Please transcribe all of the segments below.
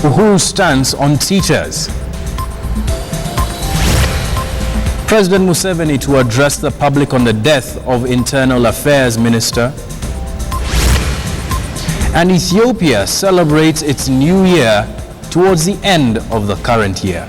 Uhuru stance on teachers. President Museveni to address the public on the death of Internal Affairs Minister. And Ethiopia celebrates its new year towards the end of the current year.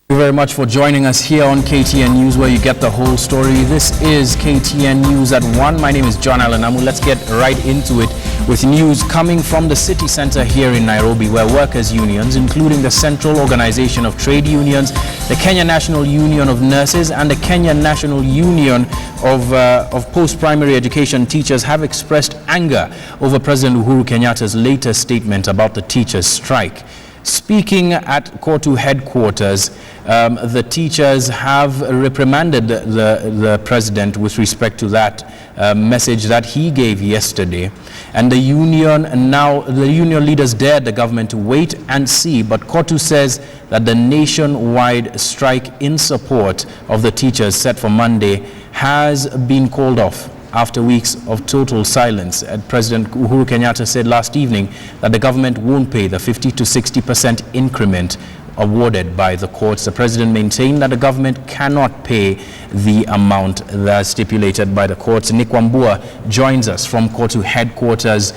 Thank you very much for joining us here on KTN News, where you get the whole story. This is KTN News at 1. My name is John Alanamu. Let's get right into it with news coming from the city center here in Nairobi, where workers' unions, including the Central Organization of Trade Unions, the Kenya National Union of Nurses, and the Kenya National Union of Post-Primary Education Teachers, have expressed anger over President Uhuru Kenyatta's latest statement about the teachers' strike. Speaking at KOTU headquarters, the teachers have reprimanded the president with respect to that message that he gave yesterday. And the union leaders dared the government to wait and see, but KOTU says that the nationwide strike in support of the teachers set for Monday has been called off after weeks of total silence. President Uhuru Kenyatta said last evening that the government won't pay the 50 to 60% increment awarded by the courts. The president maintained that the government cannot pay the amount that's stipulated by the courts. Nick Wambua joins us from KOTU headquarters.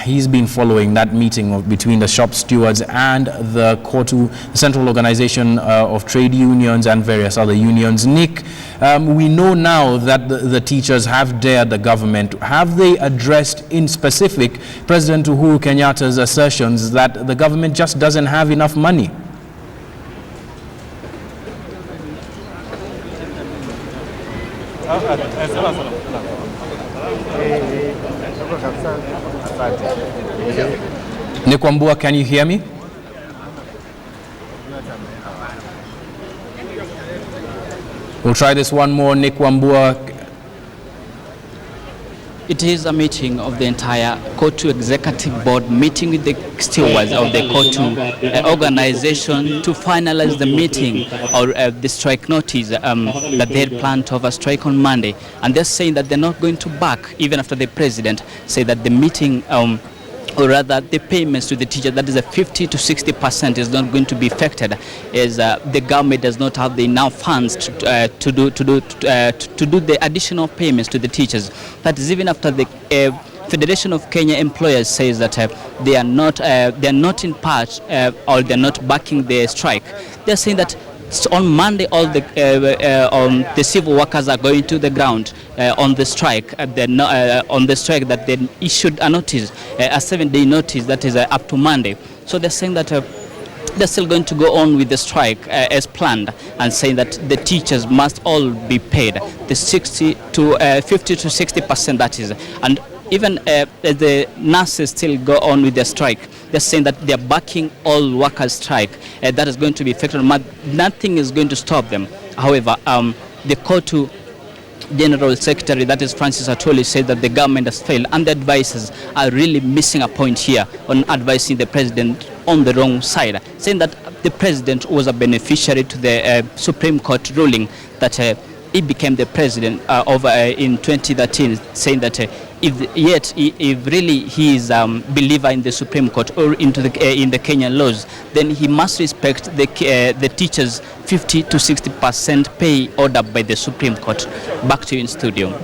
He's been following that meeting between the shop stewards and the KOTU, Central Organization of Trade Unions, and various other unions. Nick, we know now that the teachers have dared the government. Have they addressed in specific President Uhuru Kenyatta's assertions that the government just doesn't have enough money? Nick Wambua, can you hear me? We'll try this one more. Nick Wambua. It is a meeting of the entire KOTU Executive Board, meeting with the stewards of the KOTU organization to finalize the meeting or the strike notice that they had planned to have a strike on Monday. And they're saying that they're not going to back, even after the president said that the meeting, or rather the payments to the teacher, that is a 50 to 60%, is not going to be affected, as the government does not have the enough funds to do the additional payments to the teachers. That is even after the Federation of Kenya Employers says that they are not in part or they're not backing the strike. They're saying that on Monday, all the civil workers are going to the ground on the strike. On the strike, that they issued a notice, a 7-day notice that is up to Monday. So they're saying that they're still going to go on with the strike as planned, and saying that the teachers must all be paid the 50 to 60%, that is. And even the nurses still go on with their strike. They're saying that they're backing all workers' strike. That is going to be effective. Nothing is going to stop them. However, the KOTU General Secretary, that is Francis Atwoli, said that the government has failed, and the advisors are really missing a point here on advising the president on the wrong side, saying that the president was a beneficiary to the Supreme Court ruling that he became the president in 2013, saying that if really he is believer in the Supreme Court or in the Kenyan laws, then he must respect the teachers' 50 to 60% pay order by the Supreme Court. Back to you in studio.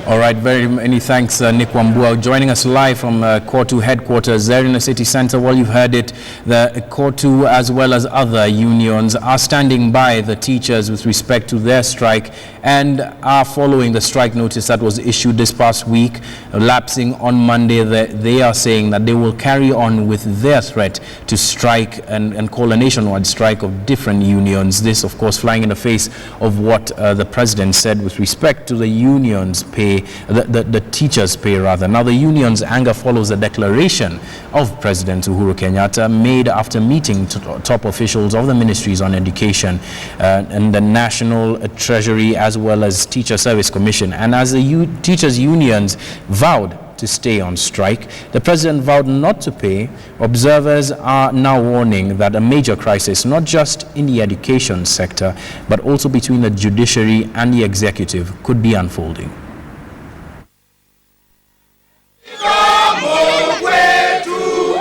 All right, very many thanks, Nick Wambua, joining us live from KOTU headquarters there in the city center. Well, you've heard it, the KOTU as well as other unions are standing by the teachers with respect to their strike and are following the strike notice that was issued this past week, lapsing on Monday. They are saying that they will carry on with their threat to strike and call a nationwide strike of different unions. This, of course, flying in the face of what the president said with respect to the unions' pay, the teachers' pay rather. Now, the union's anger follows the declaration of President Uhuru Kenyatta made after meeting top officials of the ministries on education and the National Treasury as well as Teacher Service Commission. And as the teachers' unions vowed to stay on strike. The president vowed not to pay. Observers are now warning that a major crisis, not just in the education sector, but also between the judiciary and the executive, could be unfolding.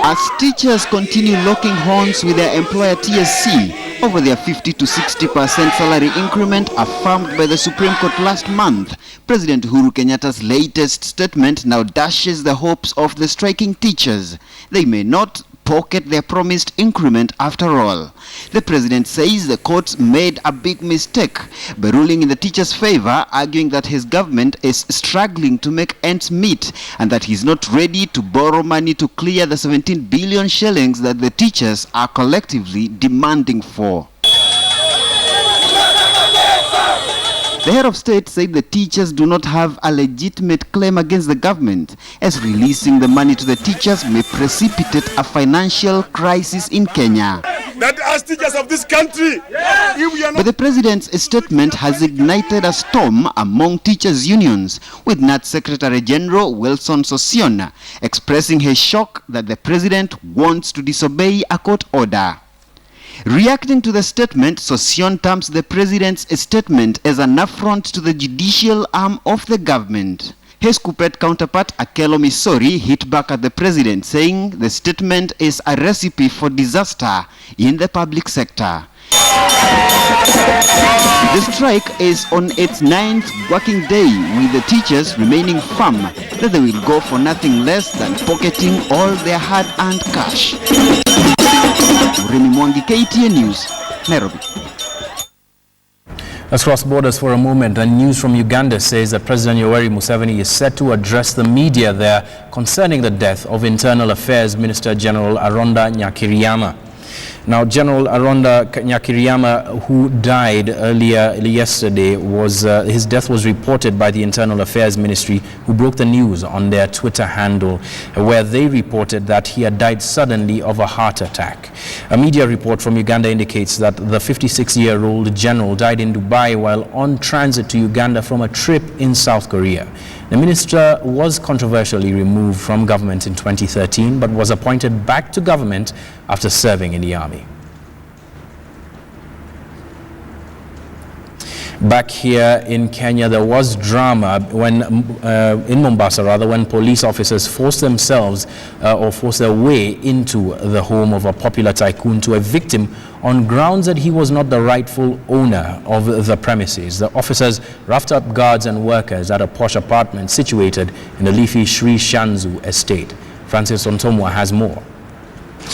As teachers continue locking horns with their employer TSC over their 50 to 60% salary increment affirmed by the Supreme Court last month, President Uhuru Kenyatta's latest statement now dashes the hopes of the striking teachers. They may not pocket their promised increment after all. The president says the courts made a big mistake by ruling in the teachers' favor, arguing that his government is struggling to make ends meet and that he's not ready to borrow money to clear the 17 billion shillings that the teachers are collectively demanding for. The head of state said the teachers do not have a legitimate claim against the government, as releasing the money to the teachers may precipitate a financial crisis in Kenya. That as teachers of this country, But the president's statement has ignited a storm among teachers' unions, with NAT Secretary General Wilson Sossion expressing his shock that the president wants to disobey a court order. Reacting to the statement, Sossion terms the president's statement as an affront to the judicial arm of the government. His Kuppet counterpart Akello Misori hit back at the president, saying the statement is a recipe for disaster in the public sector. The strike is on its 9th working day, with the teachers remaining firm that they will go for nothing less than pocketing all their hard-earned cash. Uremi Mwangi, KTN News, Nairobi. Let's cross borders for a moment. And news from Uganda says that President Yoweri Museveni is set to address the media there concerning the death of Internal Affairs Minister General Aronda Nyakiriama. Now, General Aronda Nyakiriama, who died earlier yesterday, his death was reported by the Internal Affairs Ministry, who broke the news on their Twitter handle, where they reported that he had died suddenly of a heart attack. A media report from Uganda indicates that the 56-year-old general died in Dubai while on transit to Uganda from a trip in South Korea. The minister was controversially removed from government in 2013, but was appointed back to government after serving in the army. Back here in Kenya, there was drama when, in Mombasa rather, when police officers forced themselves or forced their way into the home of a popular tycoon to evict him on grounds that he was not the rightful owner of the premises. The officers roughed up guards and workers at a posh apartment situated in the leafy Sri Shanzu estate. Francis Ontomwa has more.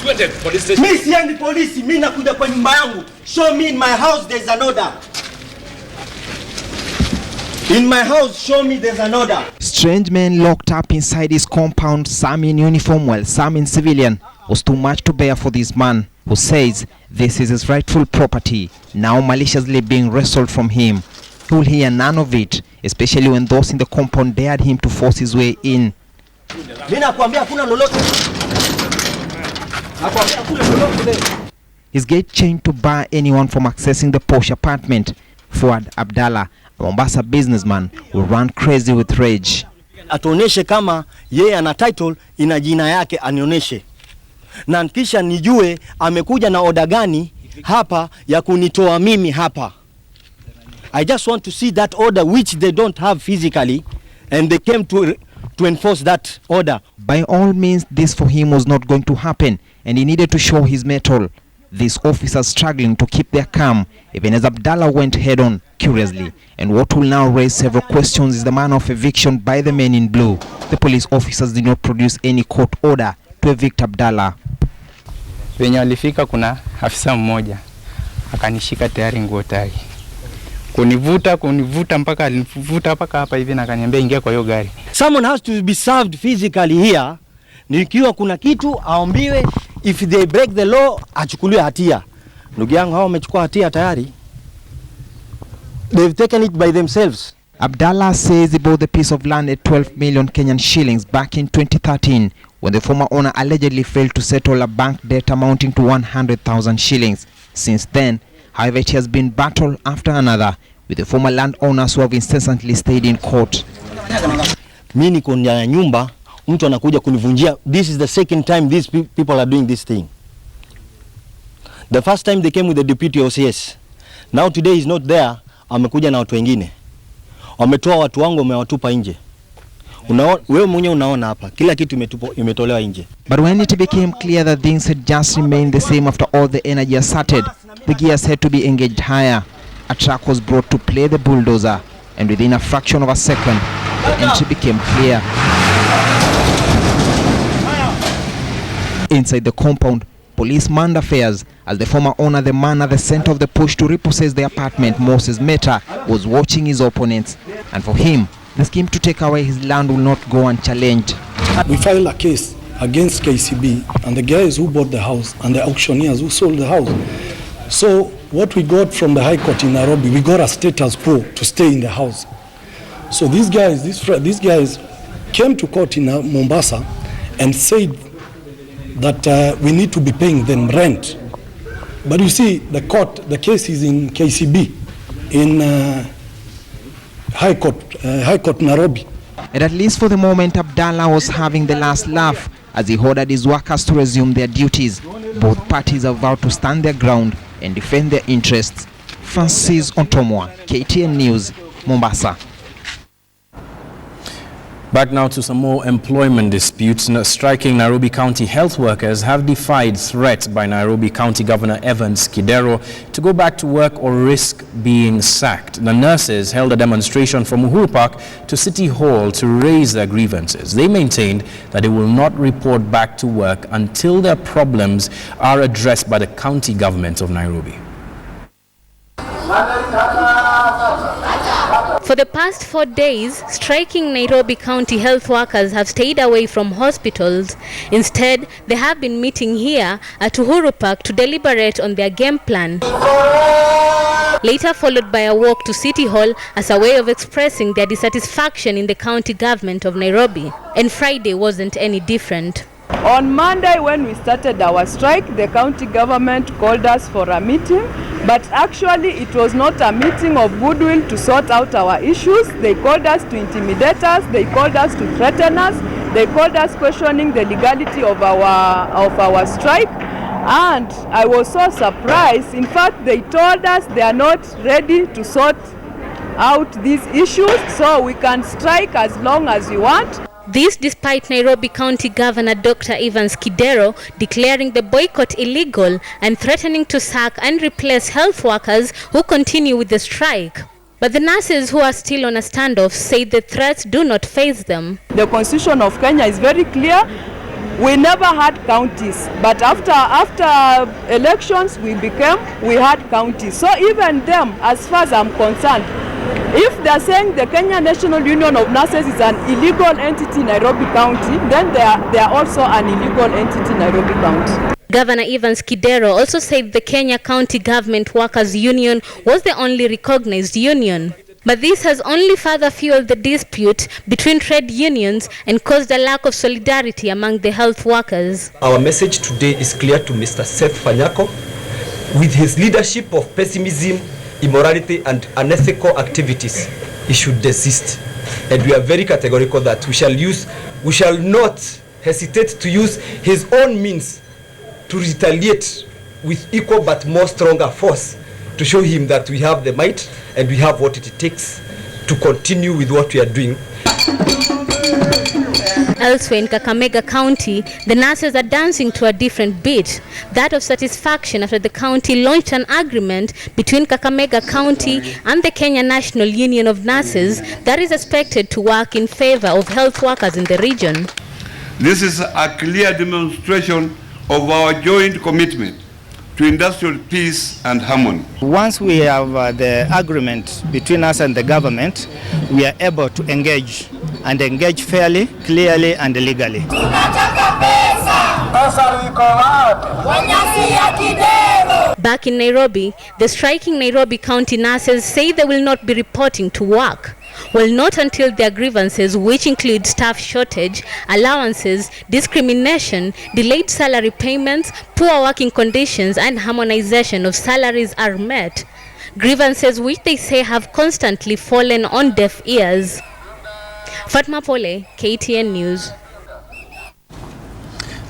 Me siendi polisi, mimi nakuja kwa nyumba yangu. Show me in my house there's an order. In my house, show me there's an order. Strange men locked up inside his compound, some in uniform while some in civilian, was too much to bear for this man, who says this is his rightful property, now maliciously being wrestled from him. He will hear none of it, especially when those in the compound dared him to force his way in. His gate chained to bar anyone from accessing the posh apartment. Fuad Abdallah, a Mombasa businessman, will run crazy with rage. Atuoneshe kama yeye ana title ina jina yake, anioneshe. Na kisha nijue amekuja na oda gani hapa ya kunitoa mimi hapa. I just want to see that order which they don't have physically, and they came to enforce that order. By all means, this for him was not going to happen, and he needed to show his mettle. These officers struggling to keep their calm, even as Abdallah went head-on, curiously. And what will now raise several questions is the manner of eviction by the men in blue. The police officers did not produce any court order to evict Abdallah. Wenye walifika kuna afisa mmoja akanishika tayari nguo tayari. Kunivuta mpaka alinivuta mpaka hapa hivi na akaniambia ingia kwa hiyo gari. Someone has to be served physically here. Nikiwa kuna kitu aombiwe, if they break the law achukuliwe hatia. Ndugu yangu hao wamechukua hatia tayari. They've taken it by themselves. Abdallah says he bought the piece of land at 12 million Kenyan shillings back in 2013 when the former owner allegedly failed to settle a bank debt amounting to 100,000 shillings. Since then, however, it has been battle after another with the former landowners who have incessantly stayed in court. Mimi niko ndani ya nyumba, mtu anakuja kunivunjia. This is the second time these people are doing this thing. The first time they came with the deputy OCS. Now today is not there, amekuja na watu wengine. Wametoa watu wangu, wamewatupa nje. Wewe mwenyewe unaona hapa kila kitu imetolewa nje. But when it became clear that things had just remained the same after all the energy asserted, the gears had to be engaged higher. A truck was brought to play the bulldozer, and within a fraction of a second, the entry became clear. Inside the compound, police manned affairs as the former owner, the man at the center of the push to repossess the apartment, Moses Meta, was watching his opponents. And for him, the scheme to take away his land will not go unchallenged. We filed a case against KCB and the guys who bought the house and the auctioneers who sold the house. So what we got from the High Court in Nairobi, we got a status quo to stay in the house. So these guys came to court in Mombasa and said that we need to be paying them rent. But you see, the case is in KCB, in High Court Nairobi. And at least for the moment, Abdallah was having the last laugh as he ordered his workers to resume their duties. Both parties have vowed to stand their ground and defend their interests. Francis Ontomwa, KTN News, Mombasa. Back now to some more employment disputes. Striking Nairobi County health workers have defied threats by Nairobi County Governor Evans Kidero to go back to work or risk being sacked. The nurses held a demonstration from Uhuru Park to City Hall to raise their grievances. They maintained that they will not report back to work until their problems are addressed by the county government of Nairobi. For the past 4 days, striking Nairobi County health workers have stayed away from hospitals. Instead, they have been meeting here at Uhuru Park to deliberate on their game plan. Later followed by a walk to City Hall as a way of expressing their dissatisfaction in the county government of Nairobi. And Friday wasn't any different. On Monday, when we started our strike, the county government called us for a meeting, but actually it was not a meeting of goodwill to sort out our issues. They called us to intimidate us, they called us to threaten us, they called us questioning the legality of our strike. And I was so surprised. In fact, they told us they are not ready to sort out these issues, so we can strike as long as we want. This despite Nairobi County Governor Dr. Evans Kidero declaring the boycott illegal and threatening to sack and replace health workers who continue with the strike. But the nurses who are still on a standoff say the threats do not faze them. The constitution of Kenya is very clear. We never had counties, but after elections we had counties. So even them, as far as I'm concerned, if they're saying the Kenya National Union of Nurses is an illegal entity in Nairobi County, then they are also an illegal entity in Nairobi County. Governor Evans Kidero also said the Kenya County Government Workers Union was the only recognized union. But this has only further fueled the dispute between trade unions and caused a lack of solidarity among the health workers. Our message today is clear to Mr. Seth Fanyako. With his leadership of pessimism, immorality and unethical activities, he should desist. And we are very categorical that we shall not hesitate to use his own means to retaliate with equal but more stronger force to show him that we have the might and we have what it takes to continue with what we are doing. Elsewhere in Kakamega County, the nurses are dancing to a different beat, that of satisfaction after the county launched an agreement between Kakamega County and the Kenya National Union of Nurses that is expected to work in favor of health workers in the region. This is a clear demonstration of our joint commitment to industrial peace and harmony. Once we have the agreement between us and the government, we are able to engage fairly, clearly and legally. Back in Nairobi, the striking Nairobi County nurses say they will not be reporting to work. Well, not until their grievances, which include staff shortage, allowances, discrimination, delayed salary payments, poor working conditions, and harmonization of salaries are met. Grievances which they say have constantly fallen on deaf ears. Fatma Pole, KTN News.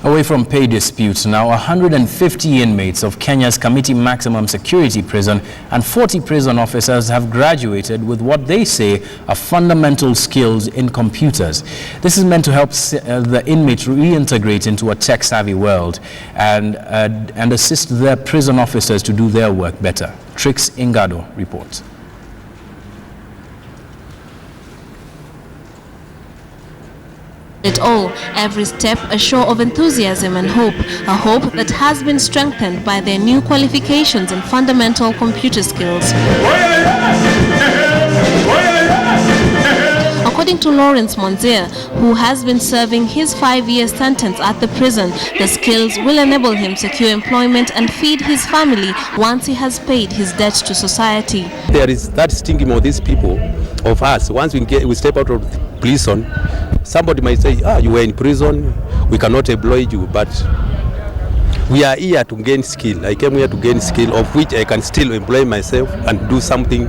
Away from pay disputes now, 150 inmates of Kenya's Committee Maximum Security Prison and 40 prison officers have graduated with what they say are fundamental skills in computers. This is meant to help the inmates reintegrate into a tech-savvy world and assist their prison officers to do their work better. Trix Ingado reports. It all, every step a show of enthusiasm and hope, a hope that has been strengthened by their new qualifications in fundamental computer skills. According to Lawrence Monzia, who has been serving his 5-year sentence at the prison, the skills will enable him secure employment and feed his family once he has paid his debt to society. There is that stigma of these people, of us. Once we step out of prison, somebody might say, you were in prison, we cannot employ you, but we are here to gain skill. I came here to gain skill of which I can still employ myself and do something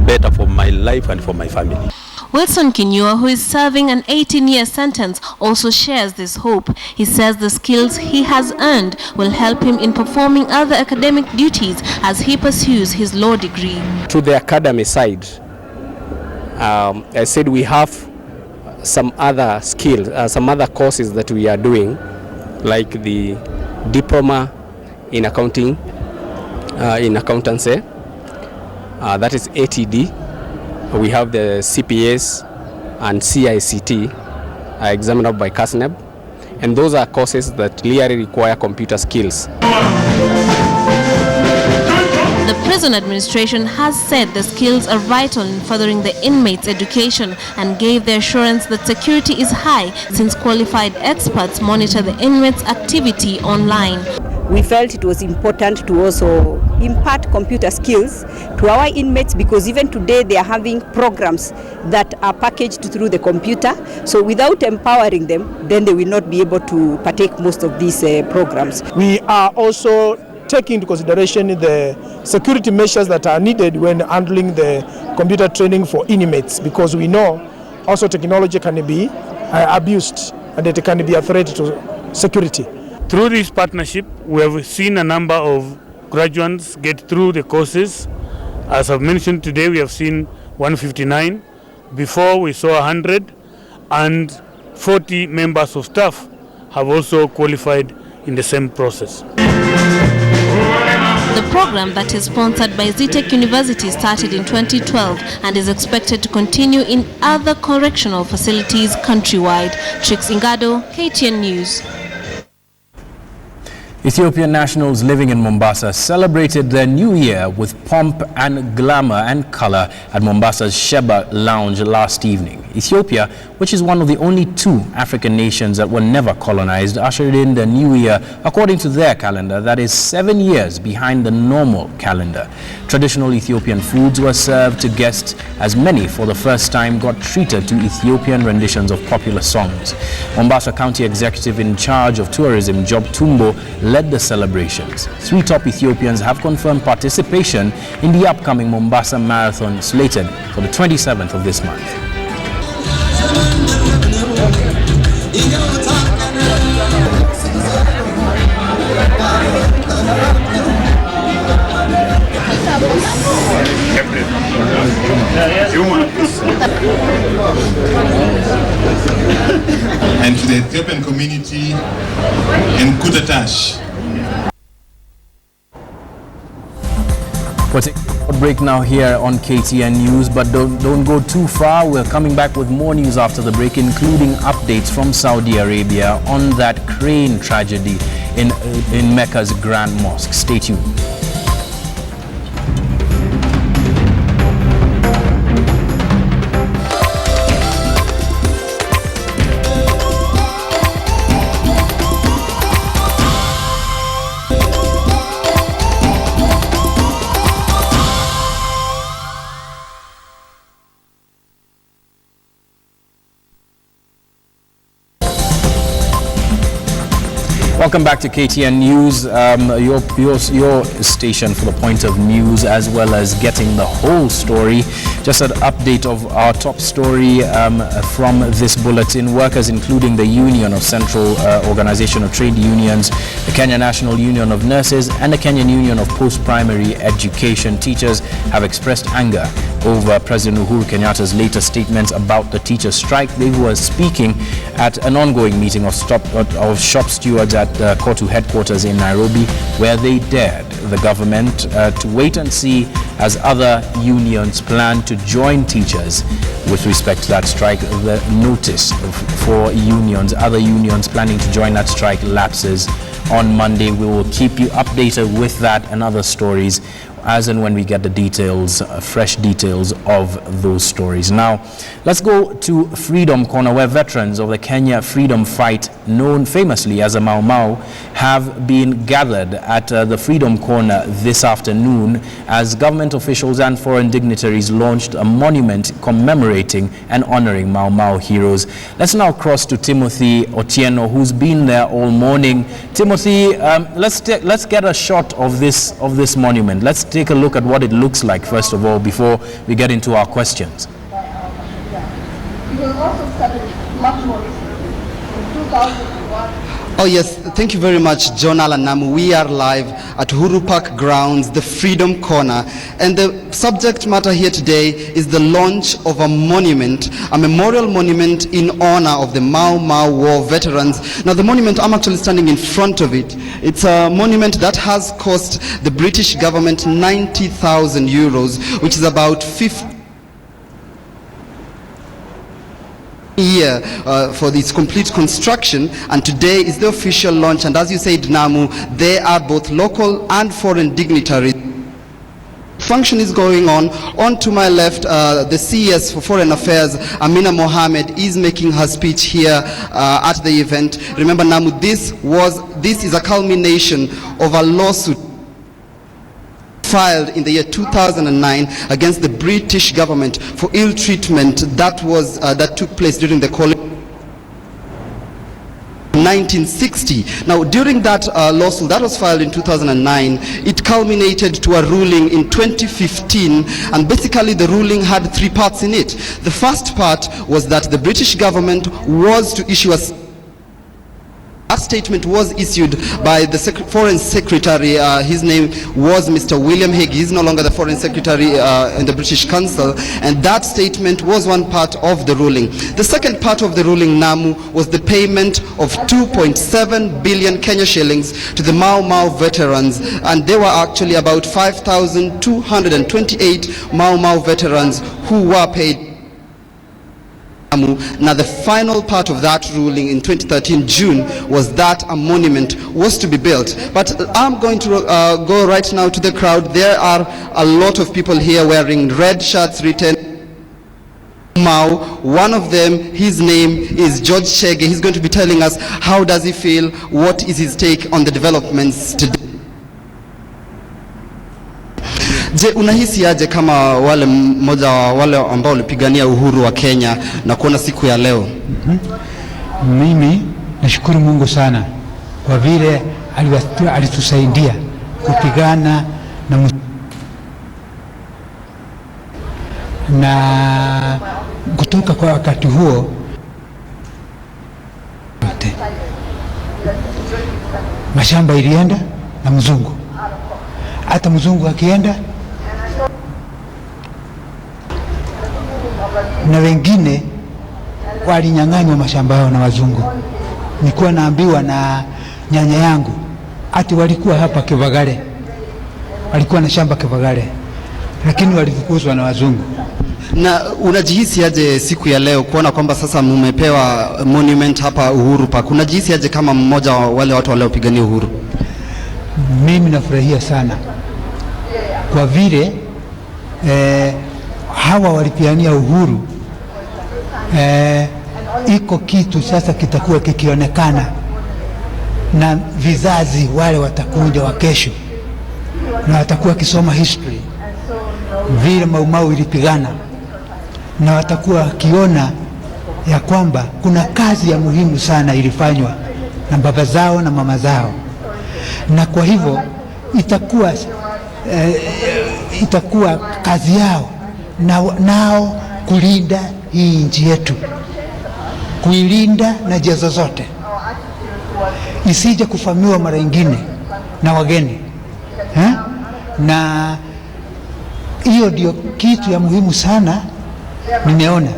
better for my life and for my family. Wilson Kinyua, who is serving an 18-year sentence, also shares this hope. He says the skills he has earned will help him in performing other academic duties as he pursues his law degree. To the academy side, I said we have some other skills, some other courses that we are doing, like the diploma in accounting, in accountancy, that is ATD. We have the CPS and CICT examined by CASNEB, and those are courses that clearly require computer skills. The prison administration has said the skills are vital in furthering the inmates' education and gave the assurance that security is high since qualified experts monitor the inmates' activity online. We felt it was important to also impart computer skills to our inmates, because even today they are having programs that are packaged through the computer. So without empowering them, then they will not be able to partake most of these programs. We are also taking into consideration the security measures that are needed when handling the computer training for inmates, because we know also technology can be abused and it can be a threat to security. Through this partnership, we have seen a number of graduates get through the courses. As I've mentioned today, we have seen 159. Before we saw 100, and 40 members of staff have also qualified in the same process. The program that is sponsored by Zetech University started in 2012 and is expected to continue in other correctional facilities countrywide. Trix Ingado, KTN News. Ethiopian nationals living in Mombasa celebrated their new year with pomp and glamour and color at Mombasa's Sheba Lounge last evening. Ethiopia, which is one of the only 2 African nations that were never colonized, ushered in the new year according to their calendar, that is 7 years behind the normal calendar. Traditional Ethiopian foods were served to guests, as many for the first time got treated to Ethiopian renditions of popular songs. Mombasa County Executive in charge of tourism, Job Tumbo, led the celebrations. 3 top Ethiopians have confirmed participation in the upcoming Mombasa Marathon, slated for the 27th of this month. And to the Ethiopian community in Kudatash. We'll take a break now here on KTN News, but don't go too far. We're coming back with more news after the break, including updates from Saudi Arabia on that crane tragedy in Mecca's Grand Mosque. Stay tuned. Welcome back to KTN News, your station for the point of news as well as getting the whole story. Just an update of our top story from this bulletin. Workers, including the Union of Central Organization of Trade Unions, the Kenya National Union of Nurses, and the Kenyan Union of Post-Primary Education Teachers have expressed anger over President Uhuru Kenyatta's latest statements about the teacher strike. They were speaking at an ongoing meeting of shop stewards at the KOTU headquarters in Nairobi, where they dared the government to wait and see as other unions plan to join teachers with respect to that strike. The notice for other unions planning to join that strike lapses on Monday. We will keep you updated with that and other stories as and when we get the details, fresh details of those stories. Now, let's go to Freedom Corner, where veterans of the Kenya freedom fight, known famously as a Mau Mau, have been gathered at the Freedom Corner this afternoon as government officials and foreign dignitaries launched a monument commemorating and honoring Mau Mau heroes. Let's now cross to Timothy Otieno, who's been there all morning. Timothy, let's get a shot of this monument. Let's take a look at what it looks like first of all before we get into our questions. Oh yes, thank you very much, John Alanamu. We are live at Uhuru Park grounds, the Freedom Corner, and the subject matter here today is the launch of a monument, a memorial monument in honor of the Mau Mau War veterans. Now the monument, I'm actually standing in front of it. It's a monument that has cost the British government 90,000 euros, which is about 50 year for this complete construction, and today is the official launch. And as you said, Namu, they are both local and foreign dignitaries. Function is going on. On to my left, the CS for Foreign Affairs, Amina Mohammed, is making her speech here at the event. Remember, Namu, this is a culmination of a lawsuit filed in the year 2009 against the British government for ill treatment that took place during the colony 1960. Now, during that lawsuit that was filed in 2009, it culminated to a ruling in 2015, and basically the ruling had three parts in it. The first part was that the British government was to issue a statement was issued by the Foreign Secretary. His name was Mr. William Hague. He's no longer the Foreign Secretary in the British Council, and that statement was one part of the ruling. The second part of the ruling, Namu, was the payment of 2.7 billion Kenya shillings to the Mau Mau veterans, and there were actually about 5,228 Mau Mau veterans who were paid. Now the final part of that ruling in 2013 June was that a monument was to be built. But I'm going to go right now to the crowd. There are a lot of people here wearing red shirts written Mau. One of them, his name is George Chege. He's going to be telling us how does he feel, what is his take on the developments today. Je, unahisi aje kama wale mmoja wa wale ambao walipigania uhuru wa Kenya na kuona siku ya leo? Mimi nashukuru Mungu sana kwa vile alitusaidia kupigana na kutoka kwa wakati huo mashamba ilienda na mzungu. Hata mzungu akienda na wengine walinyang'anywa mashamba yao na wazungu. Nilikuwa naambiwa na nyanya yangu ati walikuwa hapa Kivagale, walikuwa na shamba Kivagale, lakini walifukuzwa na wazungu. Na unajihisi aje siku ya leo kuona kwamba sasa mmepewa monument hapa Uhuru Park? Unajihisi aje kama mmoja wa wale watu waliopigania uhuru? Mimi nafurahia sana kwa vile hawa walipigania uhuru. Iko kitu sasa kitakuwa kikionekana na vizazi wale watakuja wa kesho, na watakuwa kisoma history vile Mau Mau ilipigana, na watakuwa kiona ya kwamba kuna kazi ya muhimu sana ilifanywa na baba zao na mama zao, na kwa hivyo itakuwa kazi yao nao kulinda hii nchi yetu, kuilinda na njia zozote, isije kufamiwa mara nyingine na wageni na hiyo ndio kitu ya muhimu sana nimeona.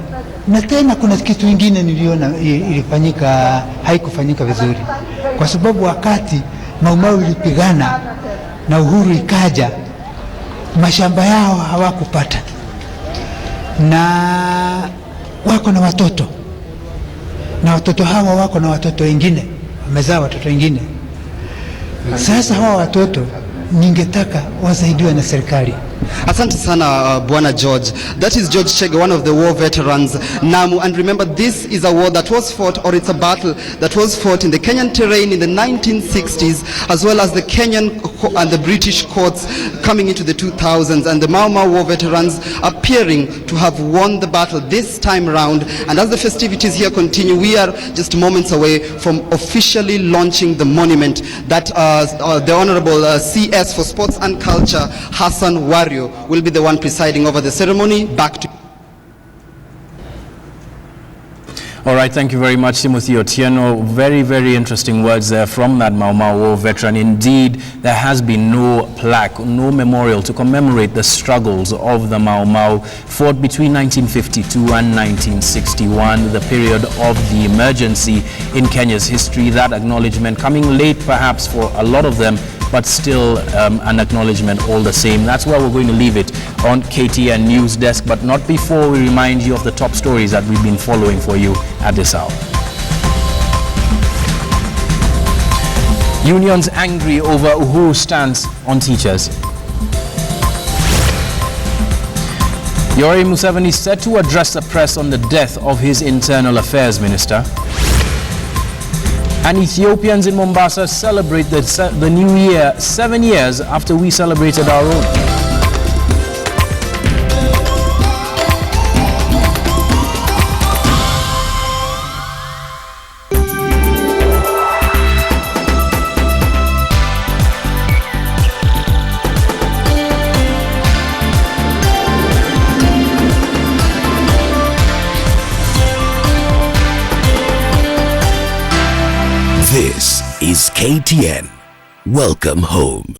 Na tena kuna kitu kingine niliona ilifanyika, haikufanyika vizuri, kwa sababu wakati Mau ilipigana na uhuru ikaja, mashamba yao hawakupata, na wako na watoto, na watoto hawa wako na watoto wengine, wamezaa watoto wengine. Sasa hawa watoto ningetaka wasaidiwe na serikali. Asante sana Bwana George. That is George Chege, one of the war veterans, Namu. And remember, this is a war that was fought, or it's a battle that was fought in the Kenyan terrain in the 1960s, as well as the Kenyan and the British courts coming into the 2000s, and the Mau Mau war veterans appearing to have won the battle this time round. And as the festivities here continue, we are just moments away from officially launching the monument that the Honorable CS for Sports and Culture, Hassan Wario, will be the one presiding over the ceremony. Back to All right, thank you very much, Timothy Otieno. Very, very interesting words there from that Mau Mau war veteran. Indeed, there has been no plaque, no memorial to commemorate the struggles of the Mau Mau fought between 1952 and 1961, the period of the emergency in Kenya's history. That acknowledgement coming late perhaps for a lot of them, but still an acknowledgement all the same. That's where we're going to leave it on KTN Newsdesk, but not before we remind you of the top stories that we've been following for you at this hour. Unions angry over Uhuru's stance on teachers. Yoweri Museveni set to address the press on the death of his internal affairs minister. And Ethiopians in Mombasa celebrate the new year 7 years after we celebrated our own. This is KTN. Welcome home.